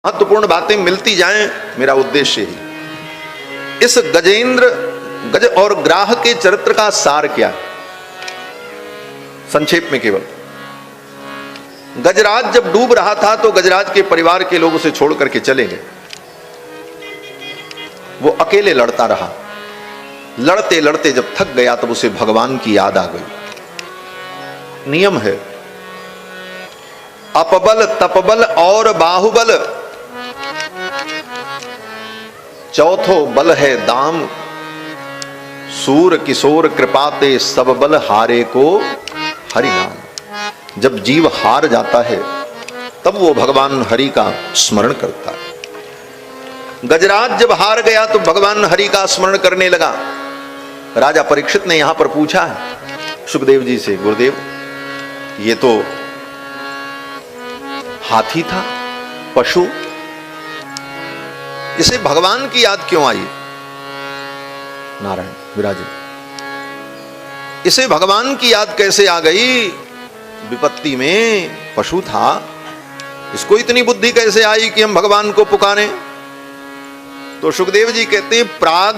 महत्वपूर्ण बातें मिलती जाएं, मेरा उद्देश्य ही। इस गजेंद्र गज और ग्राह के चरित्र का सार क्या है? संक्षेप में केवल, गजराज जब डूब रहा था तो गजराज के परिवार के लोग उसे छोड़ करके चले गए। वो अकेले लड़ता रहा। लड़ते लड़ते जब थक गया तब उसे भगवान की याद आ गई। नियम है, अपबल तपबल और बाहुबल, चौथो बल है दाम, सूर किशोर कृपाते सब बल हारे को हरि नाम। जब जीव हार जाता है तब वो भगवान हरि का स्मरण करता है। गजराज जब हार गया तो भगवान हरि का स्मरण करने लगा। राजा परीक्षित ने यहां पर पूछा है सुखदेव जी से, गुरुदेव ये तो हाथी था, पशु, इसे भगवान की याद क्यों आई? नारायण विराजे, इसे भगवान की याद कैसे आ गई? विपत्ति में पशु था, इसको इतनी बुद्धि कैसे आई कि हम भगवान को पुकारें? तो सुखदेव जी कहते हैं, प्राग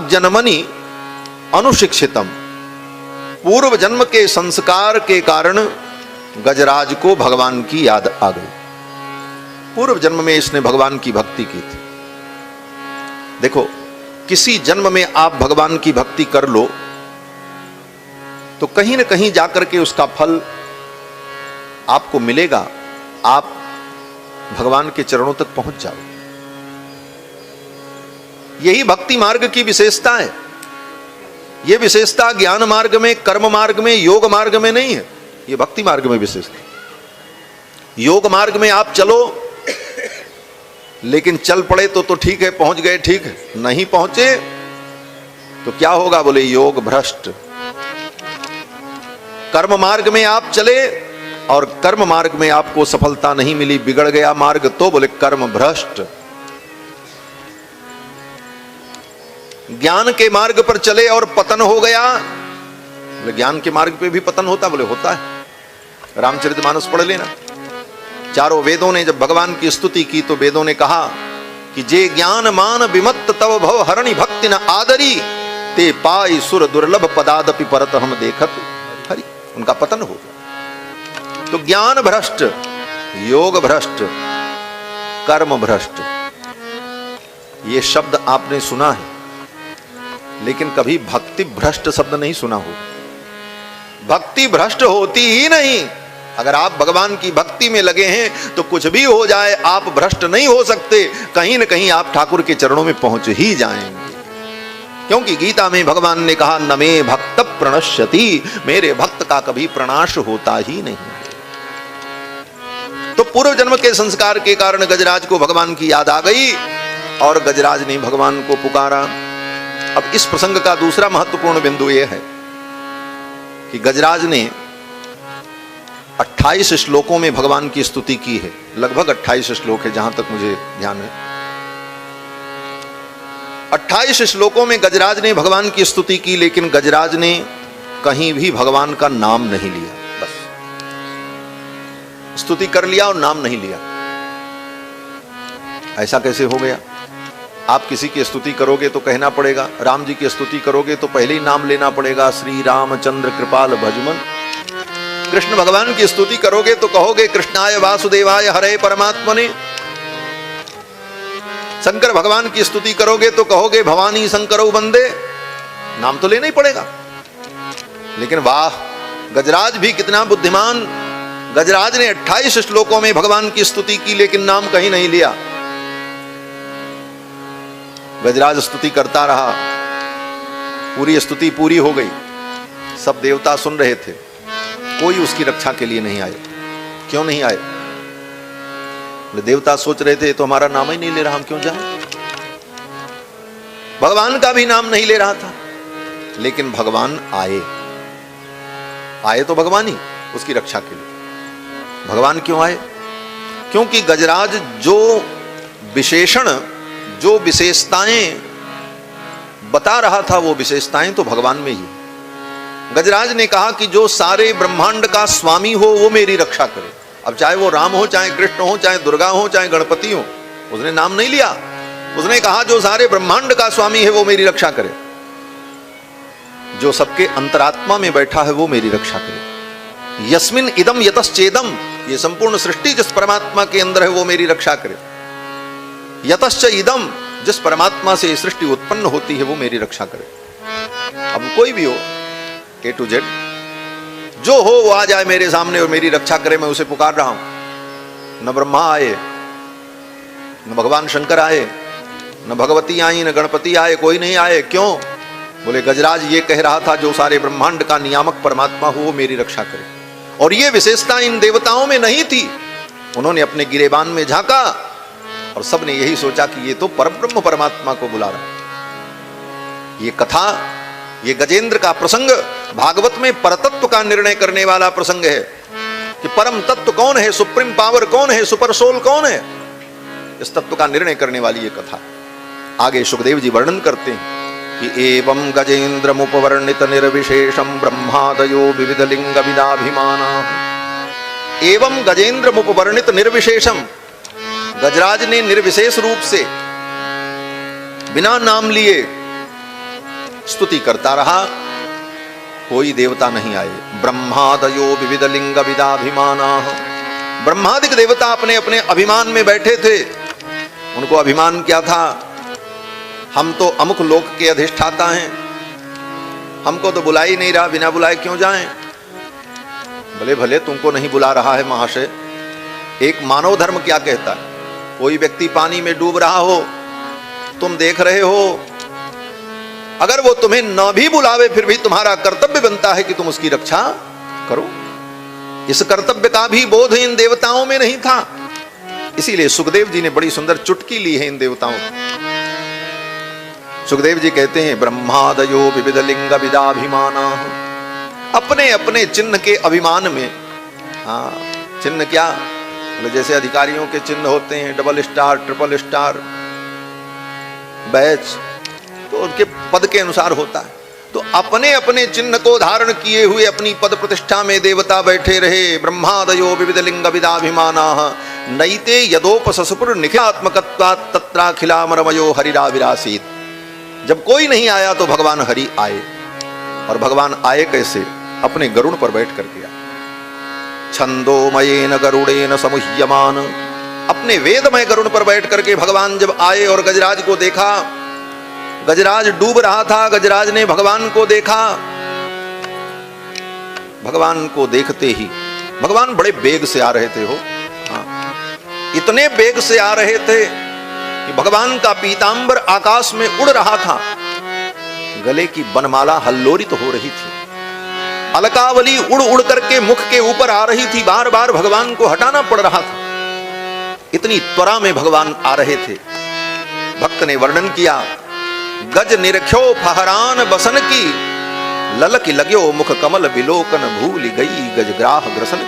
जन्मनि अनुशिक्षितम, पूर्व जन्म के संस्कार के कारण गजराज को भगवान की याद आ गई। पूर्व जन्म में इसने भगवान की भक्ति की थी। देखो, किसी जन्म में आप भगवान की भक्ति कर लो तो कहीं ना कहीं जाकर के उसका फल आपको मिलेगा। आप भगवान के चरणों तक पहुंच जाओ। यही भक्ति मार्ग की विशेषता है। यह विशेषता ज्ञान मार्ग में, कर्म मार्ग में, योग मार्ग में नहीं है, यह भक्ति मार्ग में विशेषता। योग मार्ग में आप चलो, लेकिन चल पड़े तो ठीक है, पहुंच गए ठीक है, नहीं पहुंचे तो क्या होगा? बोले योग भ्रष्ट। कर्म मार्ग में आप चले और कर्म मार्ग में आपको सफलता नहीं मिली, बिगड़ गया मार्ग, तो बोले कर्म भ्रष्ट। ज्ञान के मार्ग पर चले और पतन हो गया, बोले ज्ञान के मार्ग पे भी पतन होता? बोले होता है। रामचरितमानस पढ़ लेना। चारों वेदों ने जब भगवान की स्तुति की तो वेदों ने कहा कि जे ज्ञान मान विमत्त तव भव हरणि भक्ति न आदरी, ते पाई सुर दुर्लभ पदादपि परत हम देखत हरि। उनका पतन हो गया। तो ज्ञान भ्रष्ट, योग भ्रष्ट, कर्म भ्रष्ट, ये शब्द आपने सुना है, लेकिन कभी भक्ति भ्रष्ट शब्द नहीं सुना हो। भक्ति भ्रष्ट होती ही नहीं। अगर आप भगवान की भक्ति में लगे हैं तो कुछ भी हो जाए आप भ्रष्ट नहीं हो सकते। कहीं न कहीं आप ठाकुर के चरणों में पहुंच ही जाएंगे। क्योंकि गीता में भगवान ने कहा, न मे भक्त प्रणश्यति, मेरे भक्त का कभी प्रणाश होता ही नहीं। तो पूर्व जन्म के संस्कार के कारण गजराज को भगवान की याद आ गई और गजराज ने भगवान को पुकारा। अब इस प्रसंग का दूसरा महत्वपूर्ण बिंदु यह है कि गजराज ने 28 श्लोकों में भगवान की स्तुति की है। लगभग 28 श्लोक है जहां तक मुझे ध्यान है। 28 श्लोकों में गजराज ने भगवान की स्तुति की, लेकिन गजराज ने कहीं भी भगवान का नाम नहीं लिया। बस स्तुति कर लिया और नाम नहीं लिया। ऐसा कैसे हो गया? आप किसी की स्तुति करोगे तो कहना पड़ेगा, राम जी की स्तुति करोगे तो पहले ही नाम लेना पड़ेगा, श्री रामचंद्र कृपाल भजमन। कृष्ण भगवान की स्तुति करोगे तो कहोगे कृष्णाय वासुदेवाय हरे परमात्मने। शंकर भगवान की स्तुति करोगे तो कहोगे भवानी शंकरो वंदे। नाम तो लेना ही पड़ेगा। लेकिन वाह, गजराज भी कितना बुद्धिमान। गजराज ने 28 श्लोकों में भगवान की स्तुति की, लेकिन नाम कहीं नहीं लिया। गजराज स्तुति करता रहा। पूरी स्तुति पूरी हो गई। सब देवता सुन रहे थे, कोई उसकी रक्षा के लिए नहीं आए। क्यों नहीं आए? देवता सोच रहे थे तो हमारा नाम ही नहीं ले रहा, हम क्यों जाएं? भगवान का भी नाम नहीं ले रहा था, लेकिन भगवान आए। आए तो भगवान ही उसकी रक्षा के लिए। भगवान क्यों आए? क्योंकि गजराज जो विशेषण, जो विशेषताएं बता रहा था, वो विशेषताएं तो भगवान में ही। गजराज ने कहा कि जो सारे ब्रह्मांड का स्वामी हो वो मेरी रक्षा करे। अब चाहे वो राम हो, चाहे कृष्ण हो, चाहे दुर्गा हो, चाहे गणपति हो, उसने नाम नहीं लिया। उसने कहा जो सारे ब्रह्मांड का स्वामी है वो मेरी रक्षा करे, जो सबके अंतरात्मा में बैठा है वो मेरी रक्षा करे। यस्मिन इदम यतश्चेदम, ये संपूर्ण सृष्टि जिस परमात्मा के अंदर है वो मेरी रक्षा करे। यतश्च इदम, जिस परमात्मा से ये सृष्टि उत्पन्न होती है वो मेरी रक्षा करे। अब कोई भी हो, ए टू जेड, जो हो वो आ जाए मेरे सामने और मेरी रक्षा करे, मैं उसे पुकार रहा हूं। न ब्रह्मा आए, न भगवान शंकर आए, न भगवती आई, न गणपति आए, कोई नहीं आए। क्यों? बोले गजराज ये कह रहा था जो सारे ब्रह्मांड का नियामक परमात्मा हो वो मेरी रक्षा करे। और ये विशेषता इन देवताओं में नहीं थी। उन्होंने अपने गिरेबान में झांका और सबने यही सोचा कि ये तो परब्रह्म परमात्मा को बुला रहा। ये कथा, ये गजेंद्र का प्रसंग भागवत में परतत्व का निर्णय करने वाला प्रसंग है कि परम तत्व कौन है, सुप्रीम पावर कौन है, सुपर सोल कौन है, इस तत्व का निर्णय करने वाली ये कथा। आगे सुखदेव जी वर्णन करते हैं कि एवं गजेंद्र मुपवर्णित निर्विशेषम ब्रह्मादयो विविध लिंग विदाभिमाना। एवं गजेंद्र मुपवर्णित निर्विशेषम, गजराज ने निर्विशेष रूप से बिना नाम लिए स्तुति करता रहा, कोई देवता नहीं आए। ब्रह्मादयो विविध लिंग विदाभिमाना, ब्रह्मादिक देवता अपने अपने अभिमान में बैठे थे। उनको अभिमान क्या था? हम तो अमुक लोक के अधिष्ठाता हैं, हमको तो बुला ही नहीं रहा, बिना बुलाए क्यों जाएं? भले भले तुमको नहीं बुला रहा है महाशय, एक मानव धर्म क्या कहता है? कोई व्यक्ति पानी में डूब रहा हो, तुम देख रहे हो, अगर वो तुम्हें न भी बुलावे फिर भी तुम्हारा कर्तव्य बनता है कि तुम उसकी रक्षा करो। इस कर्तव्य का भी बोध इन देवताओं में नहीं था। इसीलिए सुखदेव जी ने बड़ी सुंदर चुटकी ली है इन देवताओं की। सुखदेव जी कहते हैं ब्रह्मादयो विविध लिंग विदाभिमाना, अपने अपने चिन्ह के अभिमान में। हाँ, चिन्ह क्या? जैसे अधिकारियों के चिन्ह होते हैं, double star, triple star, batch, तो उनके पद के अनुसार होता है। तो अपने अपने चिन्ह को धारण किए हुए अपनी पद प्रतिष्ठा में देवता बैठे रहे। ब्रह्मादयो विविध लिंग विदाभिमाना नैते यदोपससुपुर निखिलात्मकत्वात् तत्राखिलामरमयो हरिराविरासीत्। जब कोई नहीं आया तो भगवान हरि आए। और भगवान आए कैसे? अपने गरुड़ पर बैठ करके आए। छंदोमयेन गरुड़ेन समुह्यमान, अपने वेदमय गरुड़ पर बैठ करके भगवान जब आए और गजराज को देखा, गजराज डूब रहा था, गजराज ने भगवान को देखा। भगवान को देखते ही भगवान बड़े बेग से आ रहे थे हो, हाँ, इतने बेग से आ रहे थे कि भगवान का पीतांबर आकाश में उड़ रहा था। गले की बनमाला हल्लोरित हो रही थी, अलकावली उड़ उड़ करके मुख के ऊपर आ रही थी, बार बार भगवान को हटाना पड़ रहा था। इतनी त्वरा में भगवान आ रहे थे। भक्त ने वर्णन किया, गज निरख्यो फहरान बसन की, ललक लग्यो मुख कमल बिलोकन भूल गई गजग्राह ग्रसन।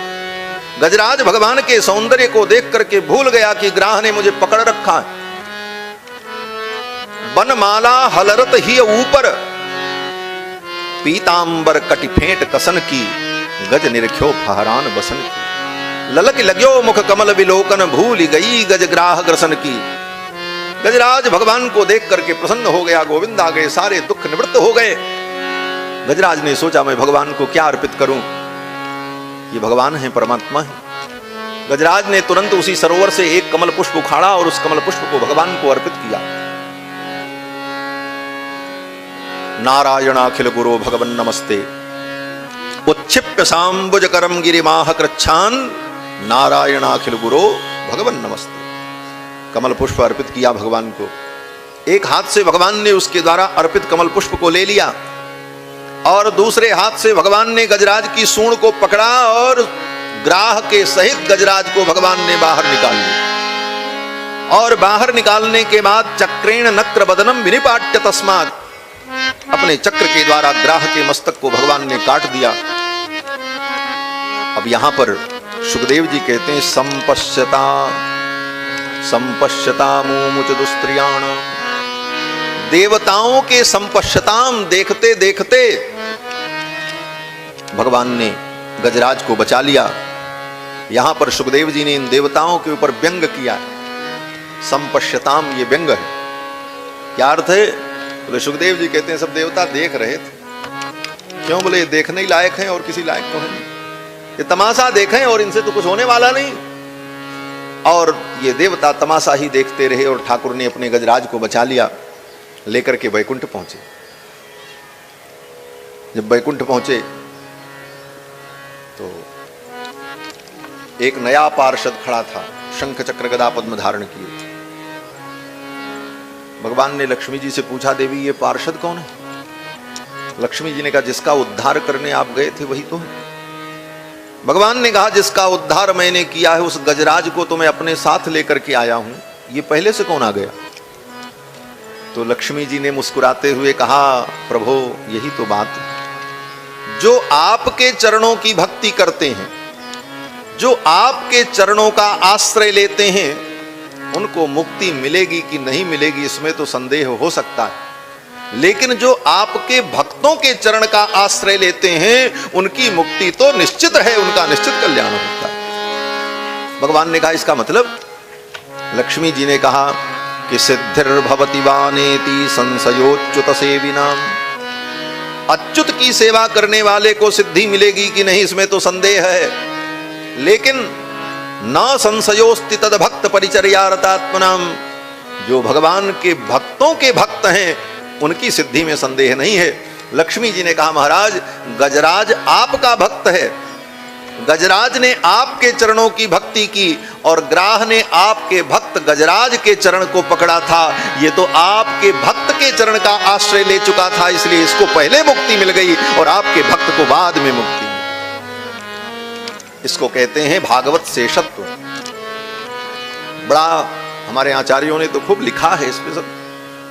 गजराज भगवान के सौंदर्य को देख करके भूल गया कि ग्राह ने मुझे पकड़ रखा है। बनमाला हलरत ही ऊपर, पीतांबर कटि फेंट कसन की, गज निरख्यो फहरान बसन की, ललक लग्यो मुख कमल बिलोकन भूल गई गजग्राह ग्रसन की। गजराज भगवान को देख करके प्रसन्न हो गया, गोविंद आ गए, सारे दुख निवृत्त हो गए। गजराज ने सोचा मैं भगवान को क्या अर्पित करूं, ये भगवान है, परमात्मा है। गजराज ने तुरंत उसी सरोवर से एक कमल पुष्प उखाड़ा और उस कमल पुष्प को भगवान को अर्पित किया। नारायणाखिल गुरो भगवन नमस्ते, उच्छिप्य सांबुज करम गिरिमाह कृच्छान, नारायणाखिल गुरो भगवन नमस्ते। कमल पुष्प अर्पित किया भगवान को। एक हाथ से भगवान ने उसके द्वारा अर्पित कमल पुष्प को ले लिया और दूसरे हाथ से भगवान ने गजराज की सूंड को पकड़ा और ग्राह के सहित गजराज को भगवान ने बाहर निकाल लिया। और बाहर निकालने के बाद चक्रेण नक्र बदनम विनिपाट्य तस्मात्, अपने चक्र के द्वारा ग्राह के मस्तक को भगवान ने काट दिया। अब यहां पर सुखदेव जी कहते हैं संपश्यता मुमुच दुस्त्रियाण, देवताओं के संपश्यताम, देखते देखते भगवान ने गजराज को बचा लिया। यहां पर सुखदेव जी ने इन देवताओं के ऊपर व्यंग किया है। संपश्यताम, ये व्यंग है। क्या अर्थ है? बोले सुखदेव जी कहते हैं सब देवता देख रहे थे। क्यों? बोले ये देखने ही लायक हैं और किसी लायक तो है नहीं। ये तमाशा देखें और इनसे तो कुछ होने वाला नहीं। और ये देवता तमाशा ही देखते रहे और ठाकुर ने अपने गजराज को बचा लिया, लेकर के वैकुंठ पहुंचे। जब वैकुंठ पहुंचे तो एक नया पार्षद खड़ा था, शंख चक्र गदा पद्म धारण किए। भगवान ने लक्ष्मी जी से पूछा, देवी ये पार्षद कौन है? लक्ष्मी जी ने कहा, जिसका उद्धार करने आप गए थे वही तो है। भगवान ने कहा, जिसका उद्धार मैंने किया है उस गजराज को तो मैं अपने साथ लेकर के आया हूं, ये पहले से कौन आ गया? तो लक्ष्मी जी ने मुस्कुराते हुए कहा, प्रभु यही तो बात है। जो आपके चरणों की भक्ति करते हैं, जो आपके चरणों का आश्रय लेते हैं, उनको मुक्ति मिलेगी कि नहीं मिलेगी इसमें तो संदेह हो सकता है, लेकिन जो आपके भक्तों के चरण का आश्रय लेते हैं उनकी मुक्ति तो निश्चित है, उनका निश्चित कल्याण होता है। भगवान ने कहा इसका मतलब? लक्ष्मी जी ने कहा कि सिद्धिर्भवति वानेति संशयोच्युत सेविनाम, अच्युत की सेवा करने वाले को सिद्धि मिलेगी कि नहीं इसमें तो संदेह है, लेकिन न संशयोस्ति तद भक्त परिचर्यारतात्मनाम, जो भगवान के भक्तों के भक्त हैं उनकी सिद्धि में संदेह नहीं है। लक्ष्मी जी ने कहा, महाराज गजराज आपका भक्त है, गजराज ने आपके चरणों की भक्ति की और ग्राह ने आपके भक्त गजराज के चरण को पकड़ा था। ये तो आपके भक्त के चरण का आश्रय ले चुका था, इसलिए इसको पहले मुक्ति मिल गई और आपके भक्त को बाद में मुक्ति। इसको कहते हैं भागवत शेषत्व। बड़ा हमारे आचार्यों ने तो खूब लिखा है इस पे, सब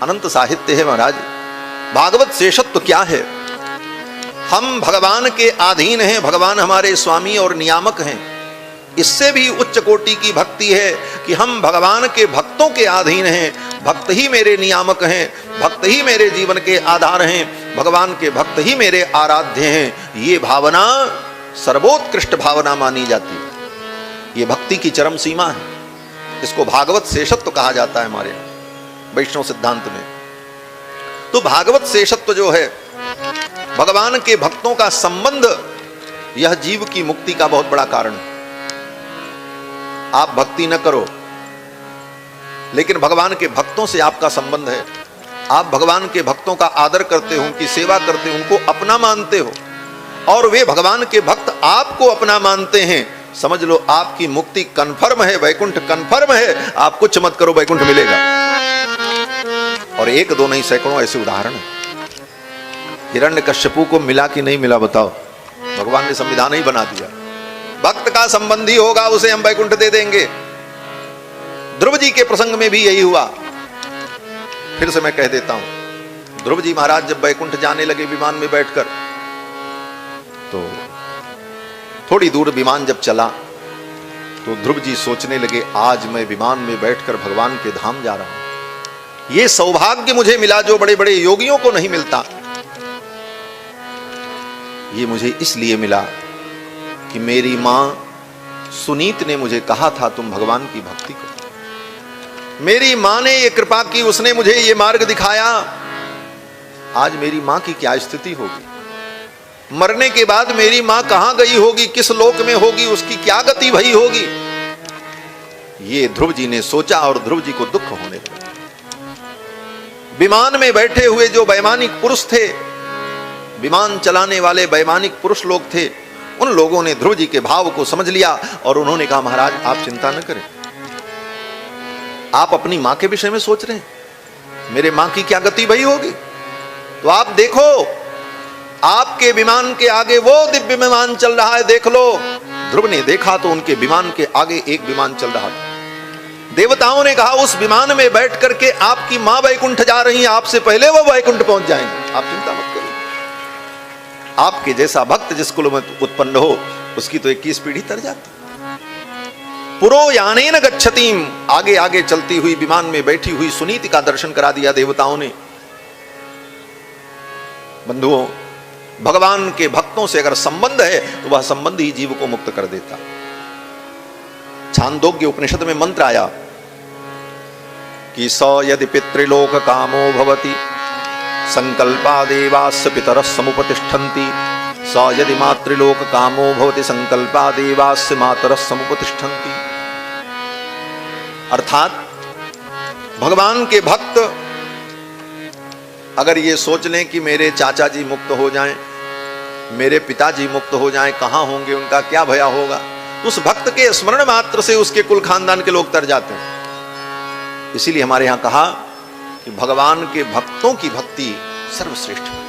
अनंत साहित्य है महाराज। भागवत शेषत्व क्या है? हम भगवान के अधीन हैं, भगवान हमारे स्वामी और नियामक हैं। इससे भी उच्च कोटि की भक्ति है कि हम भगवान के भक्तों के अधीन हैं, भक्त ही मेरे नियामक हैं, भक्त ही मेरे जीवन के आधार हैं, भगवान के भक्त ही मेरे आराध्य हैं। ये भावना सर्वोत्कृष्ट भावना मानी जाती है। ये भक्ति की चरम सीमा है। इसको भागवत शेषत्व कहा जाता है हमारे वैष्णव सिद्धांत में। तो भागवत शेषत्व जो है, भगवान के भक्तों का संबंध, यह जीव की मुक्ति का बहुत बड़ा कारण है। आप भक्ति न करो, लेकिन भगवान के भक्तों से आपका संबंध है। आप भगवान के भक्तों का आदर करते हो, उनकी सेवा करते हो, उनको अपना मानते हो और वे भगवान के भक्त आपको अपना मानते हैं। समझ लो आपकी मुक्ति कन्फर्म है, वैकुंठ कन्फर्म है। आप कुछ मत करो, वैकुंठ मिलेगा। और एक दो नहीं, सैकड़ों ऐसे उदाहरण हैं। हिरण्यकश्यपु को मिला कि नहीं मिला बताओ? भगवान ने संविधान ही बना दिया, भक्त का संबंधी होगा उसे हम वैकुंठ दे देंगे। ध्रुव जी के प्रसंग में भी यही हुआ। फिर से मैं कह देता हूं, ध्रुव जी महाराज जब वैकुंठ जाने लगे विमान में बैठकर, तो थोड़ी दूर विमान जब चला तो ध्रुव जी सोचने लगे, आज मैं विमान में बैठकर भगवान के धाम जा रहा हूं। ये सौभाग्य मुझे मिला जो बड़े बड़े योगियों को नहीं मिलता। ये मुझे इसलिए मिला कि मेरी मां सुनीत ने मुझे कहा था तुम भगवान की भक्ति करो। मेरी मां ने ये कृपा की, उसने मुझे ये मार्ग दिखाया। आज मेरी मां की क्या स्थिति होगी, मरने के बाद मेरी मां कहां गई होगी, किस लोक में होगी, उसकी क्या गति भई होगी। ये ध्रुव जी ने सोचा और ध्रुव जी को दुख होने लगा। विमान में बैठे हुए जो वैमानिक पुरुष थे, विमान चलाने वाले वैमानिक पुरुष लोग थे, उन लोगों ने ध्रुव जी के भाव को समझ लिया और उन्होंने कहा, महाराज आप चिंता न करें, आप अपनी मां के विषय में सोच रहे हैं, मेरे मां की क्या गति भई होगी। तो आप देखो, आपके विमान के आगे वो दिव्य विमान चल रहा है, देख लो। ध्रुव ने देखा तो उनके विमान के आगे एक विमान चल रहा था। देवताओं ने कहा, उस विमान में बैठ करके आपकी मां वैकुंठ जा रही है, आपसे पहले वो वैकुंठ पहुंच जाएंगे, आप चिंता मत करिए। आपके जैसा भक्त जिस कुल में उत्पन्न हो, उसकी तो 21 पीढ़ी तर जाती। पुरो यानेन गच्छतीम, आगे आगे चलती हुई विमान में बैठी हुई सुनीति का दर्शन करा दिया देवताओं ने। बंधुओं, भगवान के भक्तों से अगर संबंध है तो वह संबंध ही जीव को मुक्त कर देता। छांदोग्य उपनिषद में मंत्र आया कि स यदि पितृलोक कामो भवति संकल्पादेवास्य पितरः समुपतिष्ठन्ति, स यदि मातृलोक कामो भवति संकल्पादेवास्य मातरः समुपतिष्ठन्ति। अर्थात भगवान के भक्त अगर ये सोच लें कि मेरे चाचा जी मुक्त हो जाएं, मेरे पिताजी मुक्त हो जाएं, कहां होंगे, उनका क्या भया होगा, तो उस भक्त के स्मरण मात्र से उसके कुल खानदान के लोग तर जाते हैं। इसीलिए हमारे यहां कहा कि भगवान के भक्तों की भक्ति सर्वश्रेष्ठ है।